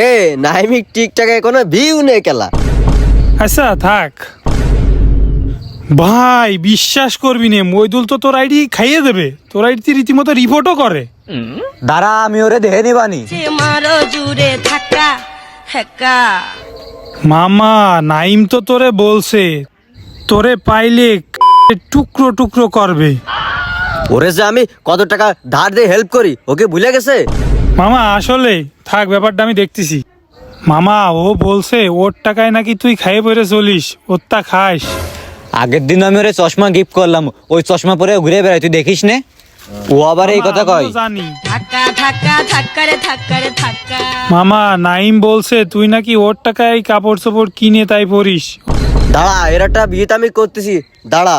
এ নাইমিক টিকটকে কোনো ভিউ নেই কেলা। আচ্ছা থাক ভাই, বিশ্বাস করবি নে, মইদুল তো তোর আইডি খাইয়ে দেবে, তোর আইডি রীতিমতো রিপোর্টও করে। দাঁড়া আমি ওরে দেখে নিবানি। মারো জুড়ে ধাক্কা হেক্কা। মামা নাইম তো তোরে বলছে তোরে পাইলে টুকরো টুকরো করবে। ওরে যে আমি কত টাকা ধার দিয়ে হেল্প করি ওকে ভুলে গেছে। মামা আসলে থাক, ব্যাপারটা আমি দেখতেছি। মামা ও বলছে ওর টাকায় নাকি তুই খাইয়ে পড়ে চলিস, ওরটা খাস। আগের দিন আমি ওরে চশমা গিফট করলাম, ওই চশমা পরে ঘুরে বেড়াই, তুই দেখিস নে? ও আবার এই কথা কয়। আমিও জানি। ধাক্কা ধাক্কা ধাক্কা রে ধাক্কা রে ধাক্কা। মামা নাইম বলছে তুই নাকি ওর টাকায় কাপড় চোপড় কিনে তাই পরিস। দাঁড়া, এর একটা বিয়েতে আমি করতেছি, দাঁড়া।